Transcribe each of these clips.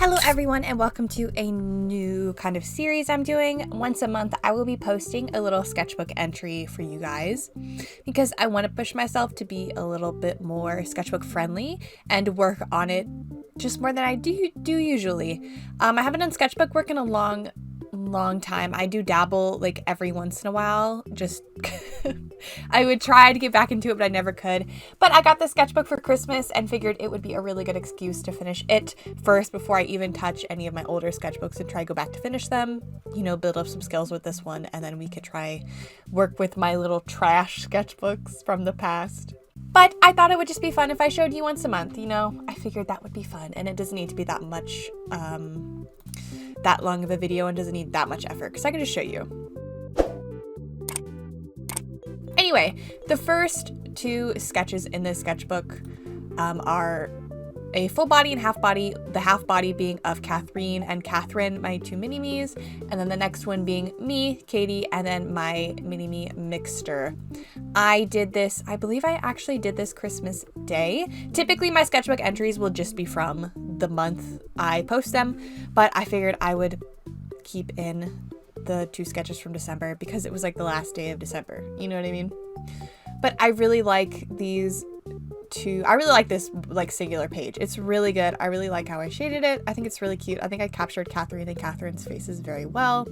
Hello everyone and welcome to a new kind of series I'm doing. Once a month I will be posting a little sketchbook entry for you guys because I want to push myself to be a little bit more sketchbook friendly and work on it just more than I do usually. I haven't done sketchbook work in a long time. I do dabble like every once in a while, just I would try to get back into it, but I never could. But I got the sketchbook for Christmas and figured it would be a really good excuse to finish it first before I even touch any of my older sketchbooks and try to go back to finish them, you know, build up some skills with this one, and then we could try work with my little trash sketchbooks from the past. But I thought it would just be fun if I showed you once a month, you know. I figured that would be fun, and it doesn't need to be that much that long of a video and doesn't need that much effort because I can just show you. Anyway, the first two sketches in this sketchbook are a full body and half body, the half body being of Catherine and Catherine, my two mini-me's, and then the next one being me, Katie, and then my mini-me Mixter. I did this, I believe I actually did this Christmas Day. Typically my sketchbook entries will just be from the month I post them, but I figured I would keep in the two sketches from December because it was like the last day of December, you know what I mean? But I really like these two. I really like this like singular page. It's really good. I really like how I shaded it. I think it's really cute. I think I captured Catherine and Catherine's faces very well.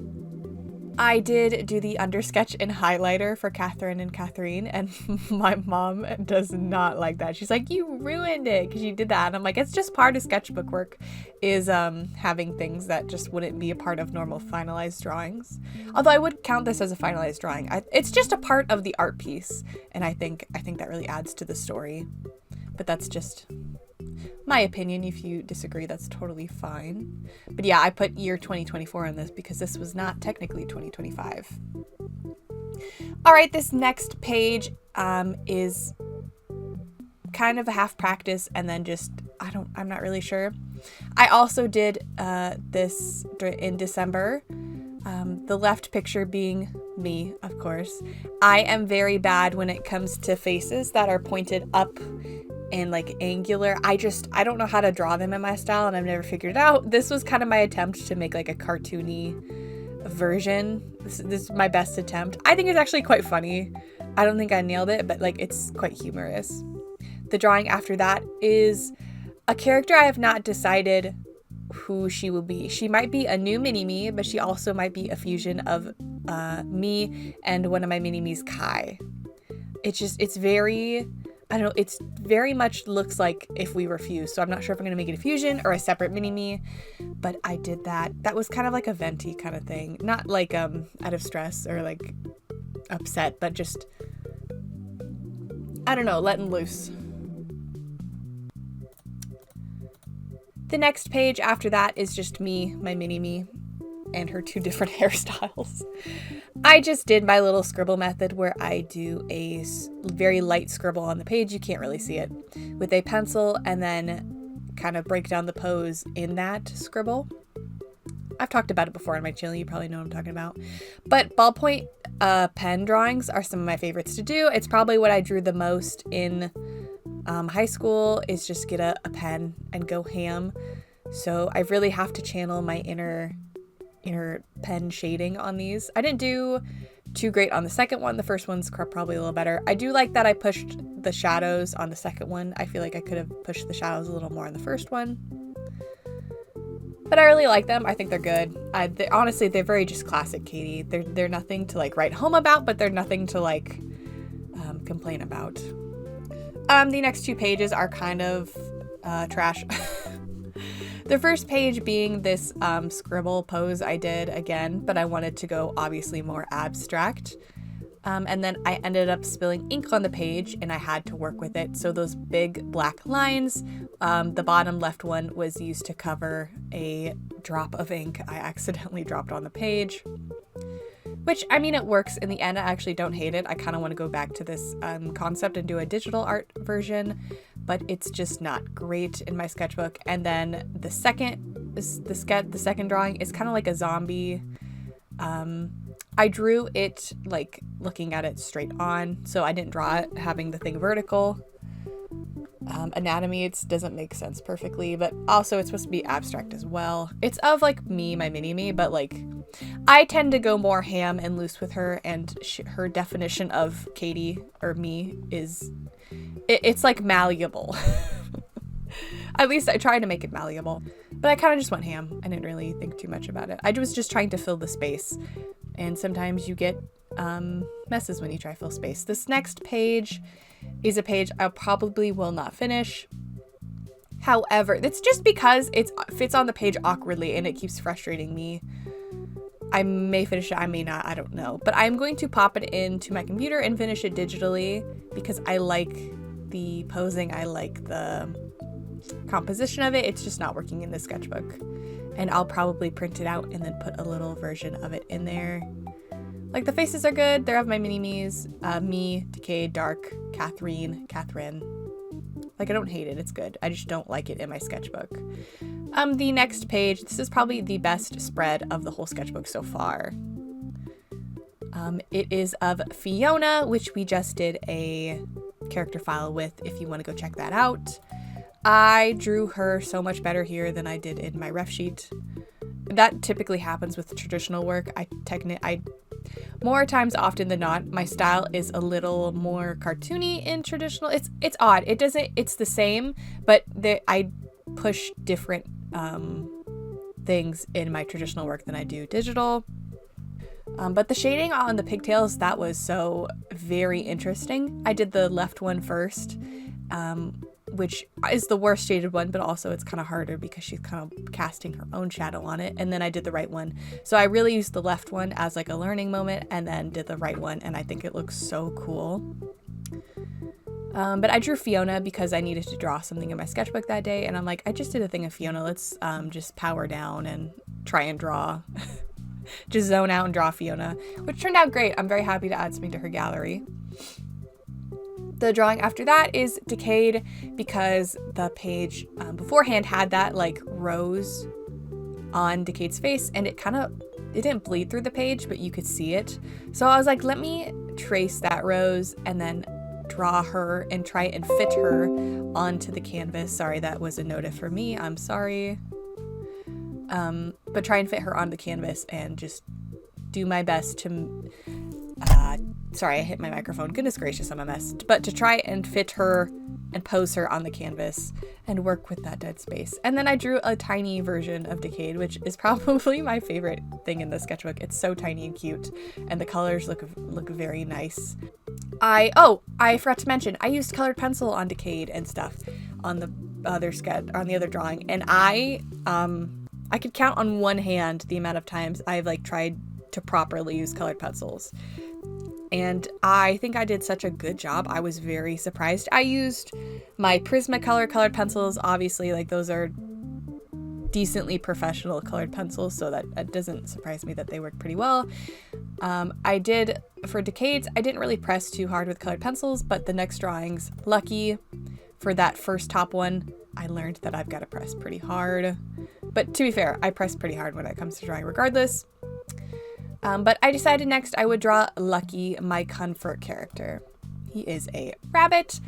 I did do the undersketch in highlighter for Catherine and Catherine, and my mom does not like that. She's like, you ruined it because you did that. And I'm like, it's just part of sketchbook work is having things that just wouldn't be a part of normal finalized drawings. Although I would count this as a finalized drawing. It's just a part of the art piece, and I think that really adds to the story. But that's just my opinion. If you disagree, that's totally fine. But yeah, I put year 2024 on this because this was not technically 2025. All right, this next page is kind of a half practice and then just, I'm not really sure. I also did this in December. The left picture being me, of course. I am very bad when it comes to faces that are pointed up and like angular. I don't know how to draw them in my style and I've never figured it out. This was kind of my attempt to make like a cartoony version. This is my best attempt. I think it's actually quite funny. I don't think I nailed it, but like it's quite humorous. The drawing after that is a character I have not decided who she will be. She might be a new mini-me, but she also might be a fusion of me and one of my mini-me's, Kai. It's very, I don't know, it's very much looks like if we were fused. So I'm not sure if I'm going to make it a fusion or a separate mini-me, but I did that. That was kind of like a venti kind of thing. Not like out of stress or like upset, but just, I don't know, letting loose. The next page after that is just me, my mini-me, and her two different hairstyles. I just did my little scribble method where I do a very light scribble on the page, you can't really see it, with a pencil and then kind of break down the pose in that scribble. I've talked about it before on my channel, you probably know what I'm talking about. But ballpoint pen drawings are some of my favorites to do. It's probably what I drew the most in high school, is just get a pen and go ham. So I really have to channel my inner pen shading on these. I didn't do too great on the second one. The first one's probably a little better. I do like that I pushed the shadows on the second one. I feel like I could have pushed the shadows a little more on the first one. But I really like them. I think they're good. Honestly, they're very just classic Katie. They're nothing to like write home about, but they're nothing to like complain about. The next two pages are kind of trash. The first page being this scribble pose I did again, but I wanted to go obviously more abstract. And then I ended up spilling ink on the page and I had to work with it. So those big black lines, the bottom left one was used to cover a drop of ink I accidentally dropped on the page. Which, I mean, it works in the end. I actually don't hate it. I kind of want to go back to this concept and do a digital art version, but it's just not great in my sketchbook. And then the second drawing is kind of like a zombie. I drew it like looking at it straight on, so I didn't draw it having the thing vertical. Anatomy, it doesn't make sense perfectly, but also it's supposed to be abstract as well. It's of like me, my mini-me, but like I tend to go more ham and loose with her, and her definition of Katie or me is it's like malleable. At least I tried to make it malleable, but I kind of just went ham. I didn't really think too much about it. I was just trying to fill the space, and sometimes you get messes when you try to fill space. This next page is a page I probably will not finish. However, it's just because it fits on the page awkwardly and it keeps frustrating me. I may finish it, I may not, I don't know. But I'm going to pop it into my computer and finish it digitally because I like the posing, I like the composition of it. It's just not working in the sketchbook. And I'll probably print it out and then put a little version of it in there. Like, the faces are good. They're of my mini-me's. Me, Decade, Dark, Catherine. Like, I don't hate it. It's good. I just don't like it in my sketchbook. The next page, this is probably the best spread of the whole sketchbook so far. It is of Fiona, which we just did a character file with if you want to go check that out. I drew her so much better here than I did in my ref sheet. That typically happens with traditional work. More times often than not, my style is a little more cartoony in traditional. It's odd. It's the same, but I push different things in my traditional work than I do digital. But the shading on the pigtails, that was so very interesting. I did the left one first, which is the worst shaded one, but also it's kind of harder because she's kind of casting her own shadow on it. And then I did the right one. So I really used the left one as like a learning moment and then did the right one. And I think it looks so cool. But I drew Fiona because I needed to draw something in my sketchbook that day. And I'm like, I just did a thing of Fiona. Let's just power down and try and draw. Just zone out and draw Fiona, which turned out great. I'm very happy to add something to her gallery. The drawing after that is Decade because the page beforehand had that like rose on Decade's face, and it didn't bleed through the page, but you could see it. So I was like, let me trace that rose and then draw her and try and fit her onto the canvas. Sorry, that was a notif for me. I'm sorry. But try and fit her on the canvas and just do my best to, sorry, I hit my microphone. Goodness gracious, I'm a mess. But to try and fit her and pose her on the canvas and work with that dead space. And then I drew a tiny version of Decade, which is probably my favorite thing in the sketchbook. It's so tiny and cute, and the colors look very nice. I forgot to mention, I used colored pencil on Decade and stuff on the other drawing, and I could count on one hand the amount of times I've like tried to properly use colored pencils. And I think I did such a good job. I was very surprised. I used my Prismacolor colored pencils. Obviously, like, those are decently professional colored pencils, so that it doesn't surprise me that they work pretty well. I did, for Decades, I didn't really press too hard with colored pencils, but the next drawings, lucky for that first top one, I learned that I've got to press pretty hard. But to be fair, I press pretty hard when it comes to drawing regardless. But I decided next I would draw Lucky, my comfort character. He is a rabbit,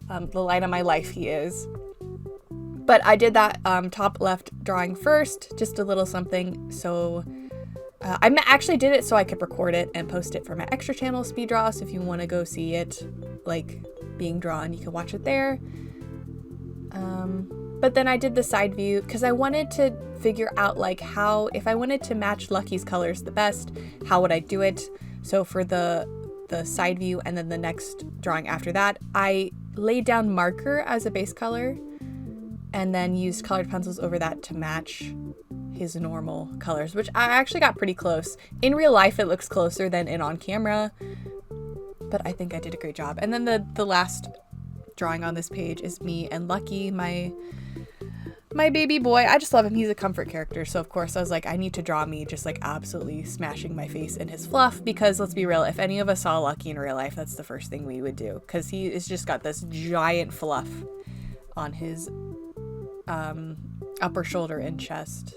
the light of my life he is. But I did that top left drawing first, just a little something. So I actually did it so I could record it and post it for my Xtra channel, SpeedDraw. So if you want to go see it, like, being drawn, you can watch it there. But then I did the side view because I wanted to figure out like how, if I wanted to match Lucky's colors the best, how would I do it? So for the side view and then the next drawing after that, I laid down marker as a base color and then used colored pencils over that to match his normal colors, which I actually got pretty close. In real life, it looks closer than in on camera, but I think I did a great job. And then the last drawing on this page is me and Lucky, my baby boy. I just love him. He's a comfort character. So of course I was like, I need to draw me just like absolutely smashing my face in his fluff, because let's be real, if any of us saw Lucky in real life, that's the first thing we would do, because he has just got this giant fluff on his upper shoulder and chest.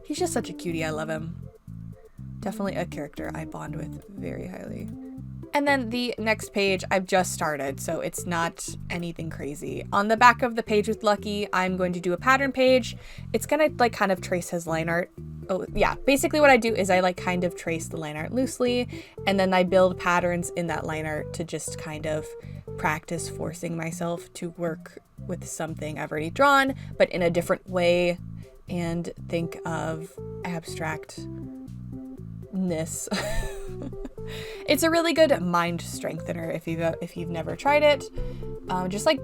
He's just such a cutie. I love him. Definitely a character I bond with very highly. And then the next page I've just started, so it's not anything crazy. On the back of the page with Lucky, I'm going to do a pattern page. It's gonna like kind of trace his line art. Oh yeah, basically what I do is I like kind of trace the line art loosely, and then I build patterns in that line art to just kind of practice forcing myself to work with something I've already drawn, but in a different way, and think of abstractness. It's a really good mind strengthener if you've never tried it. Just like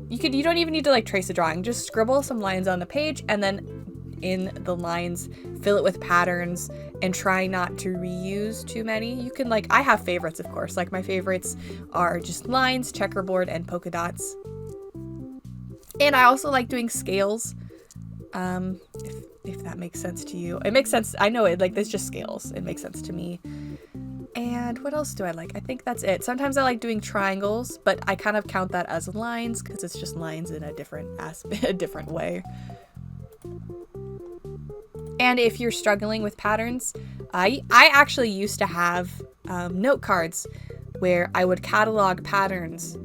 you don't even need to like trace a drawing. Just scribble some lines on the page, and then in the lines fill it with patterns, and try not to reuse too many. You can like, I have favorites, of course. Like my favorites are just lines, checkerboard, and polka dots. And I also like doing scales. If that makes sense to you. It makes sense. I know it, like, there's just scales. It makes sense to me. And what else do I like? I think that's it. Sometimes I like doing triangles, but I kind of count that as lines because it's just lines in a different a different way. And if you're struggling with patterns, I actually used to have note cards where I would catalog patterns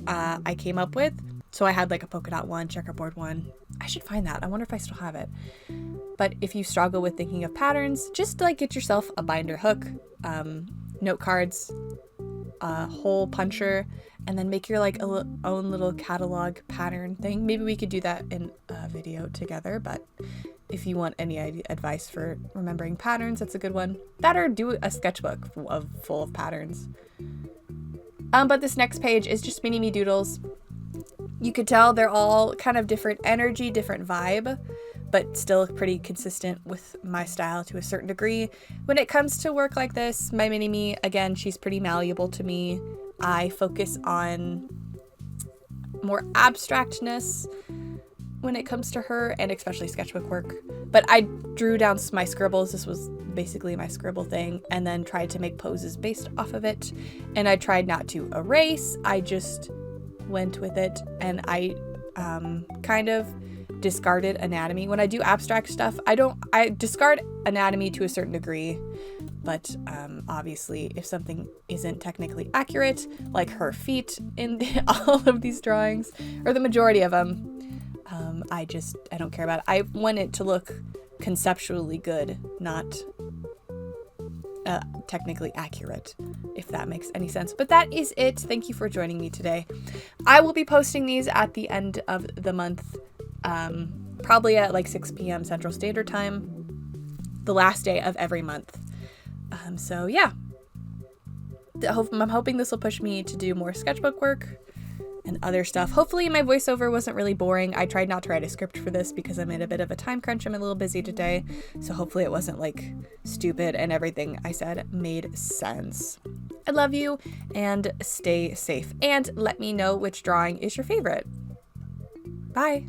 I came up with. So I had like a polka dot one, checkerboard one. I should find that. I wonder if I still have it. But if you struggle with thinking of patterns, just like get yourself a binder hook, note cards, a hole puncher, and then make your like own little catalog pattern thing. Maybe we could do that in a video together, but if you want any advice for remembering patterns, that's a good one. That, or do a sketchbook full of patterns. But this next page is just mini me doodles. You could tell they're all kind of different energy, different vibe, but still pretty consistent with my style to a certain degree. When it comes to work like this, my mini-me, again, she's pretty malleable to me. I focus on more abstractness when it comes to her, and especially sketchbook work. But I drew down my scribbles. This was basically my scribble thing, and then tried to make poses based off of it. And I tried not to erase. I just went with it, and I kind of discarded anatomy. When I do abstract stuff, I discard anatomy to a certain degree, but obviously if something isn't technically accurate, like her feet in all of these drawings, or the majority of them, I don't care about it. I want it to look conceptually good, not technically accurate, if that makes any sense. But that is it. Thank you for joining me today. I will be posting these at the end of the month, probably at like 6 p.m. Central Standard Time, the last day of every month. So yeah, I'm hoping this will push me to do more sketchbook work and other stuff. Hopefully my voiceover wasn't really boring. I tried not to write a script for this because I'm in a bit of a time crunch. I'm a little busy today, so hopefully it wasn't like stupid and everything I said made sense. I love you, and stay safe, and let me know which drawing is your favorite. Bye.